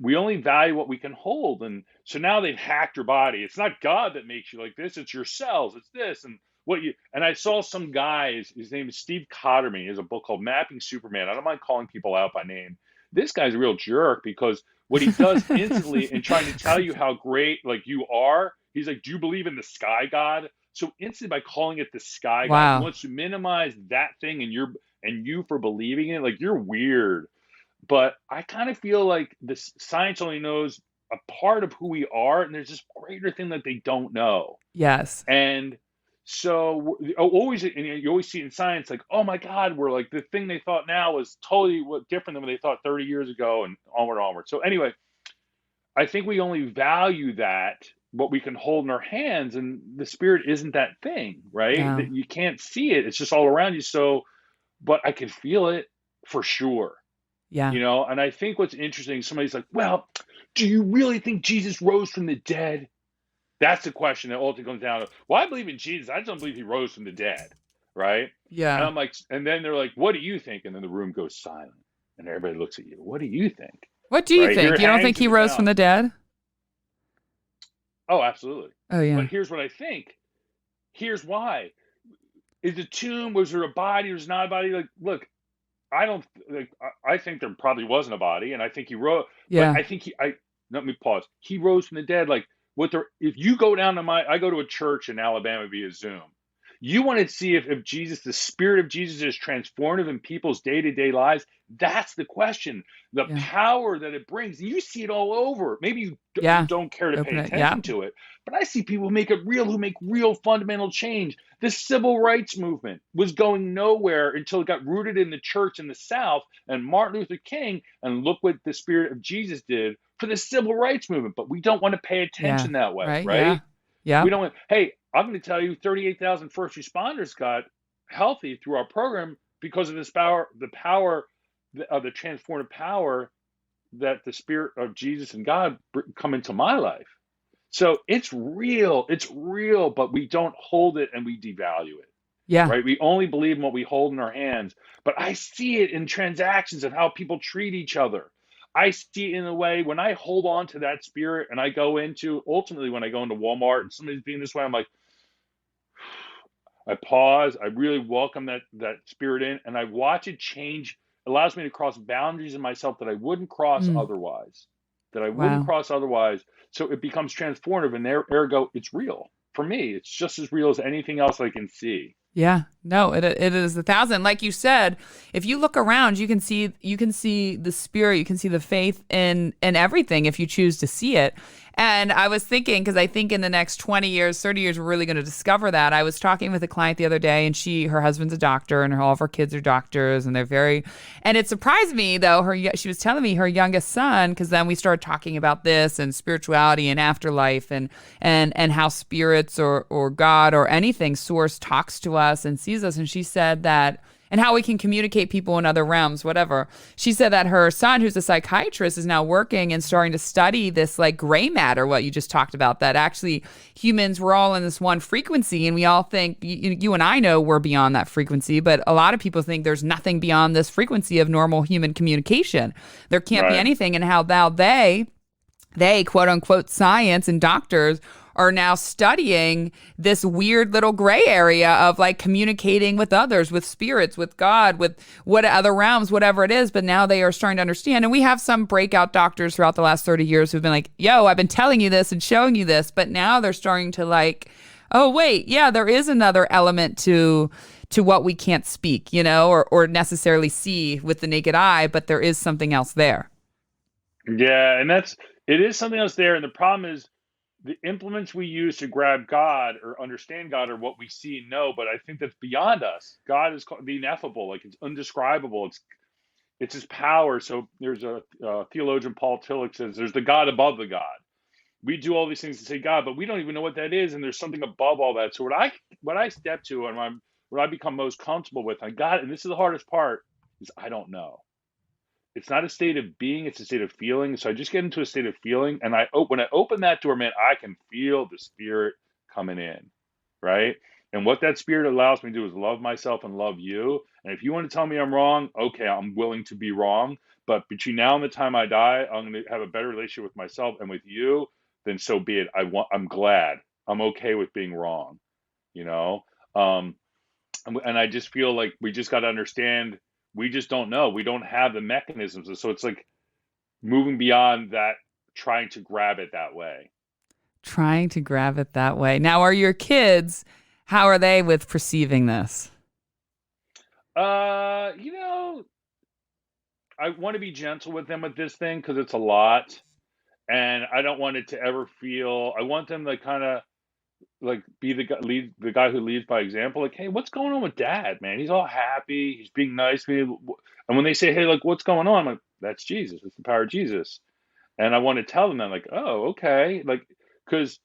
we only value what we can hold. And so now they've hacked your body. It's not God that makes you like this. It's your cells. It's this. And I saw some guy, his name is Steve Cotterman. He has a book called Mapping Superman. I don't mind calling people out by name. This guy's a real jerk, because what he does instantly in trying to tell you how great like you are, he's like, do you believe in the sky god? So instantly by calling it the sky god, he wants to minimize that thing and you for believing it. Like you're weird. But I kind of feel like this science only knows a part of who we are, and there's this greater thing that they don't know. Yes. And so always, and you always see it in science, like, oh my God, we're like the thing they thought now is totally different than what they thought 30 years ago, and onward. So anyway, I think we only value that what we can hold in our hands, and the spirit isn't that thing, right? Yeah. That you can't see it; it's just all around you. So, but I can feel it for sure. Yeah. And I think what's interesting, somebody's like, well, do you really think Jesus rose from the dead? That's the question that ultimately comes down to, well, I believe in Jesus. I just don't believe he rose from the dead. Right. Yeah. And I'm like, and then they're like, what do you think? And then the room goes silent and everybody looks at you. What do you think? What do you think? You don't think he rose from the dead? Oh, absolutely. Oh, yeah. But here's what I think. Here's why. Is the tomb, was there a body? Was not a body? Like, look, I don't like. I think there probably wasn't a body, and I think he rose. But Yeah. I think he. I Let me pause. He rose from the dead. Like what the if you go down to I go to a church in Alabama via Zoom. You want to see if Jesus, the Spirit of Jesus, is transformative in people's day to day lives. That's the question. The Yeah. power that it brings. You see it all over. Maybe you Yeah. don't care to pay Open it. Yeah. attention to it, but I see people make it real, who make real fundamental change. The civil rights movement was going nowhere until it got rooted in the church in the South and Martin Luther King. And look what the Spirit of Jesus did for the civil rights movement. But we don't want to pay Yeah. attention that way, Right. Yeah. right? We Yep. don't. Hey, I'm going to tell you, 38,000 first responders got healthy through our program because of this power, the power of the transformative power that the Spirit of Jesus and God come into my life. So it's real. It's real, but we don't hold it and we devalue it, Yeah. right? We only believe in what we hold in our hands. But I see it in transactions of how people treat each other. I see it in the way when I hold on to that spirit and I go into, ultimately, when I go into Walmart and somebody's being this way, I'm like, I pause, I really welcome that spirit in, and I watch it change. It allows me to cross boundaries in myself that I wouldn't cross Mm. otherwise. That I wouldn't Wow. cross otherwise. So it becomes transformative, and ergo, it's real. For me, it's just as real as anything else I can see. Yeah, no, it is 1,000. Like you said, if you look around, you can see the spirit, you can see the faith in everything if you choose to see it. And I was thinking, because I think in the next 20 years, 30 years, we're really going to discover that. I was talking with a client the other day, and her husband's a doctor, and all of her kids are doctors, and they're very, and it surprised me though. She was telling me her youngest son, because then we started talking about this and spirituality and afterlife and how spirits or God or anything source talks to us and sees us. And she said that, and how we can communicate people in other realms, whatever. She said that her son, who's a psychiatrist, is now working and starting to study this like gray matter, what you just talked about, that actually humans, we're all in this one frequency, and we all think, you and I know we're beyond that frequency, but a lot of people think there's nothing beyond this frequency of normal human communication. There can't be Right. anything, and how now they quote unquote science and doctors are now studying this weird little gray area of like communicating with others, with spirits, with God, with what other realms, whatever it is. But now they are starting to understand. And we have some breakout doctors throughout the last 30 years who've been like, yo, I've been telling you this and showing you this. But now they're starting to like, oh, wait, yeah, there is another element to what we can't speak, or necessarily see with the naked eye, but there is something else there. Yeah, and it is something else there. And the problem is the implements we use to grab God or understand God are what we see and know, but I think that's beyond us. God is the ineffable, like it's undescribable. It's his power. So there's a theologian, Paul Tillich, says there's the God above the God. We do all these things to say God, but we don't even know what that is, and there's something above all that. So what I step to and what I become most comfortable with, and God, and this is the hardest part, is I don't know. It's not a state of being, it's a state of feeling. So I just get into a state of feeling, and when I open that door, man, I can feel the spirit coming in, right? And what that spirit allows me to do is love myself and love you. And if you want to tell me I'm wrong, okay, I'm willing to be wrong. But between now and the time I die, I'm going to have a better relationship with myself and with you. Then so be it. I'm glad. I'm okay with being wrong, you know. Um, and I just feel like we just got to understand. We just don't know. We don't have the mechanisms, and so it's like moving beyond that, trying to grab it that way. Trying to grab it that way. Now, are your kids, how are they with perceiving this? You know, I want to be gentle with them with this thing because it's a lot, and I don't want it to ever feel. I want them to kind of like be the guy who leads by example. Like, hey, what's going on with Dad, man? He's all happy. He's being nice to me. And when they say, hey, like, what's going on? I'm like, that's Jesus. It's the power of Jesus. And I want to tell them that, like, oh, okay, like, because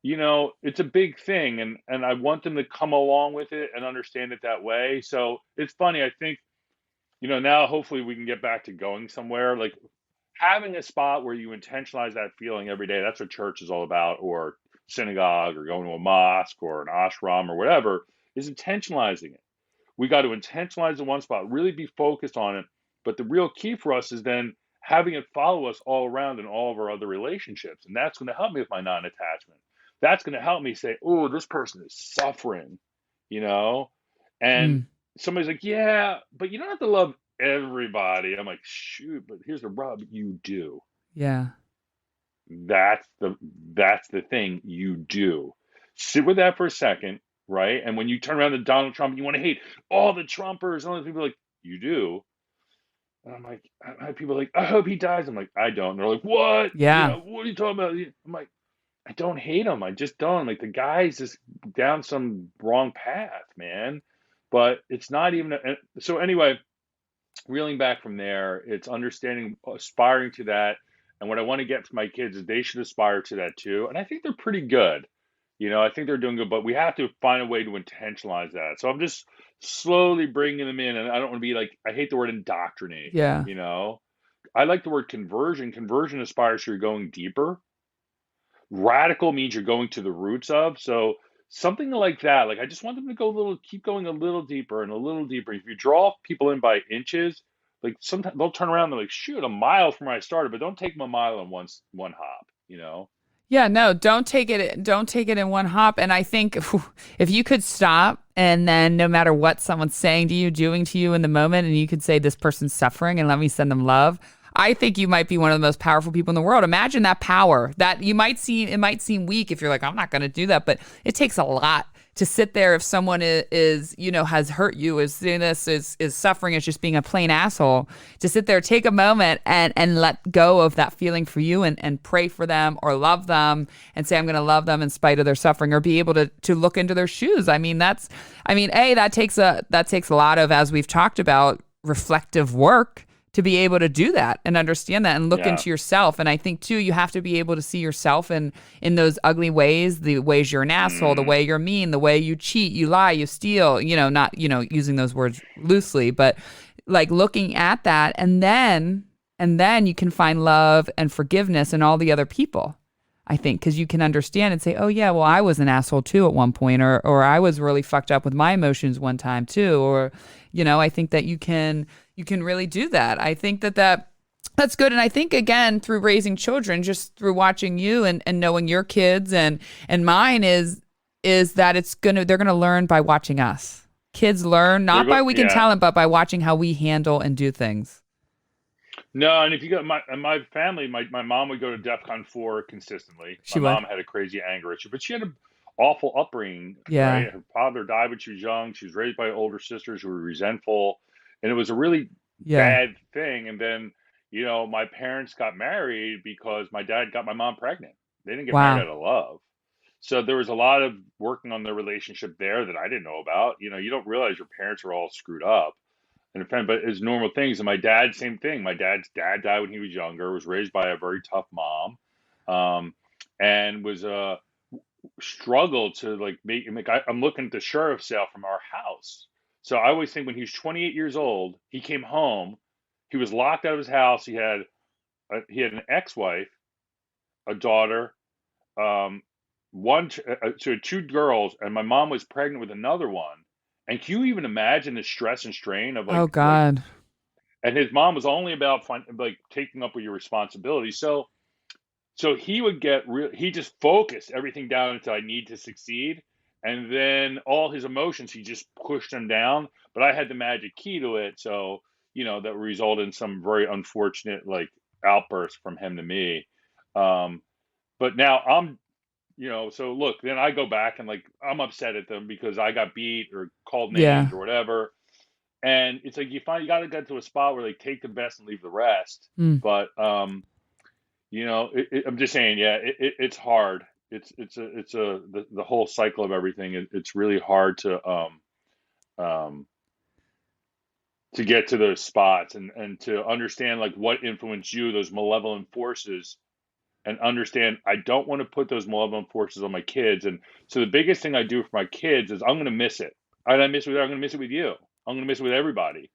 it's a big thing, and I want them to come along with it and understand it that way. So it's funny. I think now hopefully we can get back to going somewhere, like having a spot where you intentionalize that feeling every day. That's what church is all about, or synagogue, or going to a mosque, or an ashram, or whatever, is intentionalizing it. We got to intentionalize the one spot, really be focused on it. But the real key for us is then having it follow us all around in all of our other relationships. And that's going to help me with my non-attachment. That's going to help me say, oh, this person is suffering, you know? And Mm. somebody's like, yeah, but you don't have to love everybody. I'm like, shoot, but here's the rub. You do. Yeah. That's the that's the thing you do. Sit with that for a second, right? And when you turn around to Donald Trump, you want to hate all the Trumpers and all those people like, you do. And I'm like, I have people like, I hope he dies. I'm like, I don't. And they're like, what? You Yeah. know, what are you talking about? I'm like, I don't hate him. I just don't. Like the guy's just down some wrong path, man. But it's not even. So anyway, reeling back from there, it's understanding, aspiring to that. And what I want to get to my kids is they should aspire to that too. And I think they're pretty good. I think they're doing good, but we have to find a way to intentionalize that. So I'm just slowly bringing them in. And I don't want to be like, I hate the word indoctrinate, Yeah. I like the word conversion. Conversion aspires to you're going deeper. Radical means you're going to the roots of. So something like that. Like I just want them to go keep going a little deeper and a little deeper. If you draw people in by inches, like sometimes they'll turn around and they're like, shoot, a mile from where I started, but don't take them a mile in one hop. Yeah, no, don't take it in one hop. And I think if you could stop and then no matter what someone's saying to you, doing to you in the moment, and you could say this person's suffering and let me send them love, I think you might be one of the most powerful people in the world. Imagine that power that it might seem weak if you're like, I'm not going to do that, but it takes a lot to sit there if someone is has hurt you, is doing this, is suffering, is just being a plain asshole, to sit there, take a moment and let go of that feeling for you and pray for them or love them and say, I'm going to love them in spite of their suffering, or be able to look into their shoes. That takes a lot of, as we've talked about, reflective work to be able to do that and understand that and look Yeah. into yourself. And I think too, you have to be able to see yourself in those ugly ways, the ways you're an asshole, the Mm. way you're mean, the way you cheat, you lie, you steal, not, using those words loosely, but like looking at that, and then you can find love and forgiveness in all the other people. I think, because you can understand and say, oh yeah, well, I was an asshole too at one point, or I was really fucked up with my emotions one time too, or I think that you can really do that. I think that's good. And I think, again, through raising children, just through watching you and knowing your kids and mine, is that they're gonna learn by watching us. Kids learn not by weekend Yeah. talent, but by watching how we handle and do things. No, and if you got my family, my mom would go to DEFCON 4 consistently. She My would. mom had a crazy anger issue, but she had an awful upbringing, Yeah. right? Her father died when she was young. She was raised by older sisters who were resentful, and it was a really Yeah. bad thing. And then, my parents got married because my dad got my mom pregnant. They didn't get married Wow. out of love. So there was a lot of working on their relationship there that I didn't know about. You don't realize your parents are all screwed up and offend, but it's normal things. And my dad, same thing. My dad's dad died when he was younger. Was raised by a very tough mom, um, and was struggled to like make. I'm looking at the sheriff's sale from our house. So I always think when he was 28 years old, he came home. He was locked out of his house. He had an ex-wife, a daughter, um, so two girls, and my mom was pregnant with another one. And can you even imagine the stress and strain of Oh like God. and his mom was only about like taking up with your responsibility. So he would get real. He just focused everything down until I need to succeed, and then all his emotions he just pushed them down. But I had the magic key to it, so that resulted in some very unfortunate like outbursts from him to me. Um, but now so look, then I go back and like I'm upset at them because I got beat or called Yeah. names or whatever. And it's like you got to get to a spot where they take the best and leave the rest. Mm. But I'm just saying, yeah, it's hard. The whole cycle of everything. It's really hard um, to get to those spots and to understand like what influenced you, those malevolent forces, and understand I don't want to put those malevolent forces on my kids. And so the biggest thing I do for my kids is I'm going to miss it. And I'm going to miss it with you. I'm going to miss it with everybody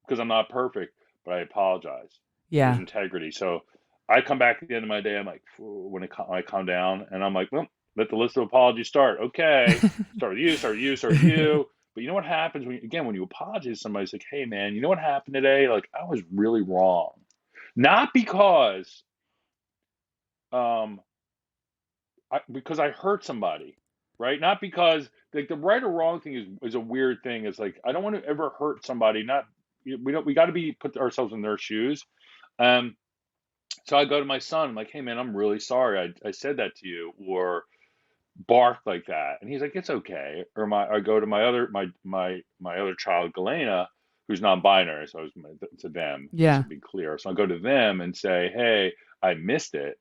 because I'm not perfect, but I apologize. There's Yeah. integrity. So I come back at the end of my day. I'm like, when I calm down, and I'm like, well, let the list of apologies start. Okay, start with you, start with you, start with you. But you know what happens when you apologize to somebody? It's like, hey man, you know what happened today? Like I was really wrong, not um because I hurt somebody, right? Not because like the right or wrong thing is a weird thing. It's like I don't want to ever hurt somebody. Not we got to be put ourselves in their shoes. Um, so I go to my son. I'm like, hey man, I'm really sorry. I said that to you, or barked like that. And he's like, it's okay. Or I go to my other child, Galena, who's non-binary. So to them, just Yeah. to be clear. So I go to them and say, hey, I missed it.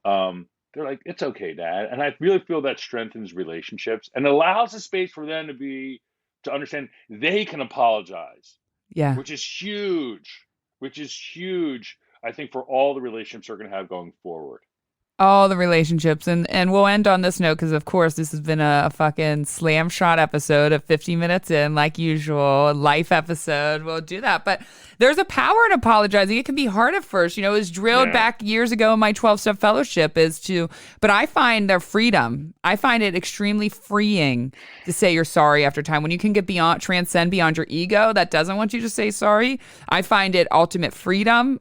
They're like, it's okay, Dad. And I really feel that strengthens relationships and allows a space for them to understand they can apologize, Yeah. which is huge, which is huge, I think, for all the relationships they're going to have going forward. All the relationships. And we'll end on this note because, of course, this has been a fucking slam shot episode of 50 minutes in, like usual, life episode. We'll do that. But there's a power in apologizing. It can be hard at first. You know, it was drilled Yeah. back years ago in my 12-step fellowship but I find their freedom. I find it extremely freeing to say you're sorry after time. When you can transcend beyond your ego that doesn't want you to say sorry, I find it ultimate freedom.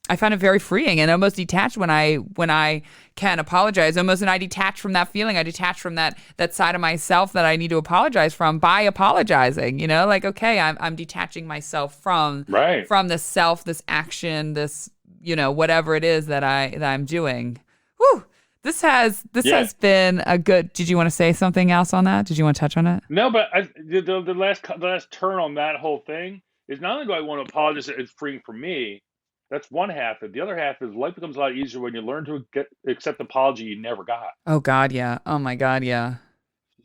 I find it very freeing and almost detached when I can apologize. And I detach from that feeling. I detach from that side of myself that I need to apologize from by apologizing. You know, like, okay, I'm detaching myself from Right. this self, this action, this, you know, whatever it is that I'm doing. Whew. This has been a good. Did you want to say something else on that? Did you want to touch on it? No, but the last turn on that whole thing is not only do I want to apologize, it's freeing for me. That's one half. And the other half is life becomes a lot easier when you learn to accept apology you never got. Oh God, yeah. Oh my God, yeah.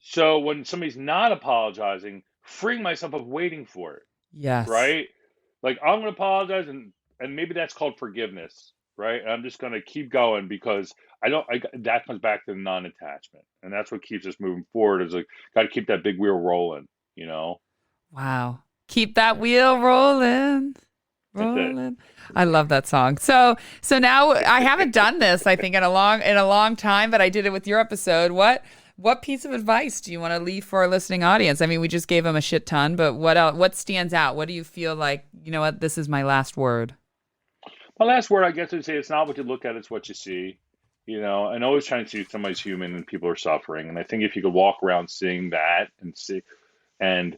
So when somebody's not apologizing, freeing myself of waiting for it, Yes. right? Like I'm going to apologize, and maybe that's called forgiveness, right? And I'm just going to keep going because I don't. That comes back to the non-attachment, and that's what keeps us moving forward. Is like got to keep that big wheel rolling, you know. Wow. Keep that wheel rolling. That's it. Rolling. I love that song. So now I haven't done this, I think, in a long time, but I did it with your episode. What piece of advice do you want to leave for our listening audience? I mean, we just gave them a shit ton, but what else, what stands out? What do you feel like, you know what, this is my last word? My last word, I guess, would say it's not what you look at, it's what you see. You know, and always trying to see somebody's human and people are suffering. And I think if you could walk around seeing that and see and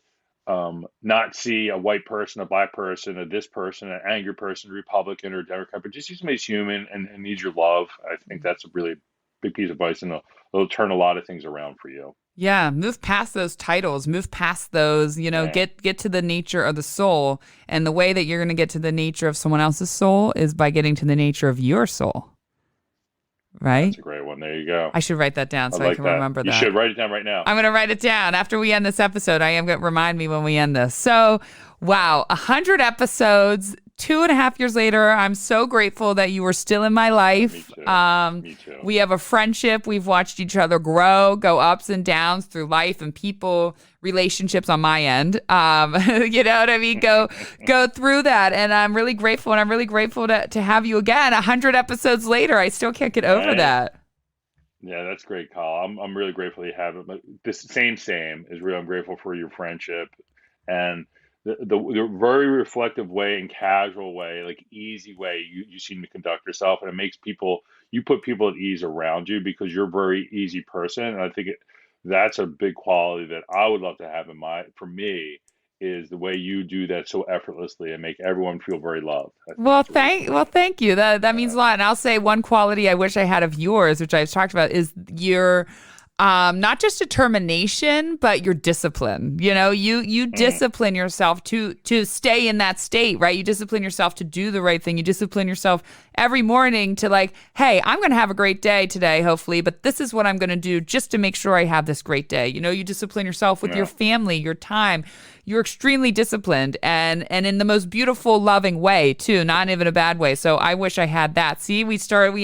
not see a white person, a black person, a this person, an angry person, Republican or Democrat, but just see somebody's human and needs your love. I think that's a really big piece of advice, and it'll turn a lot of things around for you. Yeah, move past those titles, move past those, you know, Yeah, get to the nature of the soul. And the way that you're going to get to the nature of someone else's soul is by getting to the nature of your soul. Right? that's a great one. There you go. I should write that down I so I like can that. remember You that. should write it down right now. I'm going to write it down after we end this episode. I am going to remind me when we end this. So, wow, 100 episodes, 2.5 years later. I'm so grateful that you were still in my life. Me too. Me too. We have a friendship. We've watched each other grow, go ups and downs through life and people, relationships on my end. You know what I mean? Go through that. And I'm really grateful. And I'm really grateful to have you again. 100 episodes later, I still can't get over Right. that. Yeah, that's great, Kyle. I'm really grateful you have it. But this same is real. I'm grateful for your friendship and the very reflective way and casual way, like easy way you seem to conduct yourself, and it makes you put people at ease around you because you're a very easy person. And I think that's a big quality that I would love to have for me is the way you do that so effortlessly and make everyone feel very loved. I think that's really cool. Thank you. That means Yeah. a lot. And I'll say one quality I wish I had of yours, which I've talked about, is your not just determination, but your discipline. You know, you discipline yourself to stay in that state, right? You discipline yourself to do the right thing. You discipline yourself every morning to like, hey, I'm going to have a great day today, hopefully, but this is what I'm going to do just to make sure I have this great day. You know, you discipline yourself with your family, your time. You're extremely disciplined and in the most beautiful, loving way too, not even a bad way. So I wish I had that. See, we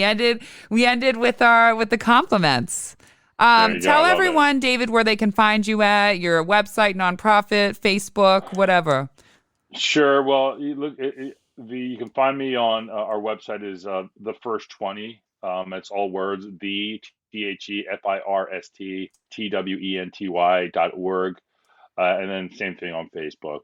ended with the compliments. There you go. Tell I love everyone, David, where they can find you at, your website, nonprofit, Facebook, whatever. Sure. Well, you can find me on our website is the first 20. It's all words. THEFIRST TWENTY.org. And then same thing on Facebook.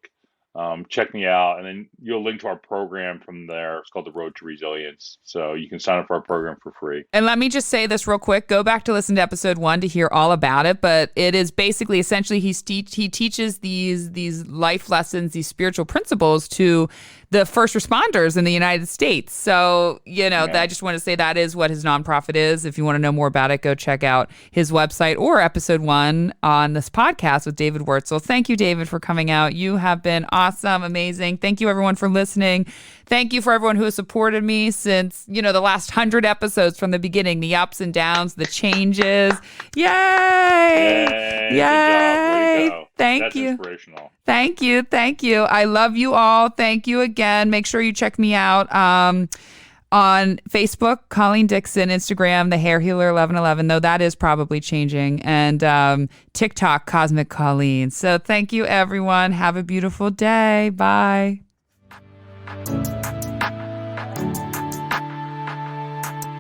check me out, and then you'll link to our program from there. It's called the Road to Resilience. So you can sign up for our program for free. And let me just say this real quick. Go back to listen to episode 1 to hear all about it. But it is basically, essentially, he teaches these life lessons, these spiritual principles to the first responders in the United States. So, I just want to say that is what his nonprofit is. If you want to know more about it, go check out his website or episode 1 on this podcast with David Wurtzel. Thank you, David, for coming out. You have been awesome, amazing. Thank you, everyone, for listening. Thank you for everyone who has supported me since, the last 100 episodes from the beginning, the ups and downs, the changes. Yay! Yay! Good job. Way to go. Thank you. That's inspirational. Thank you. Thank you. I love you all. Thank you again. Make sure you check me out on Facebook, Colleen Dixon, Instagram, The Hair Healer 1111, though that is probably changing, and TikTok, Cosmic Colleen. So thank you, everyone. Have a beautiful day. Bye.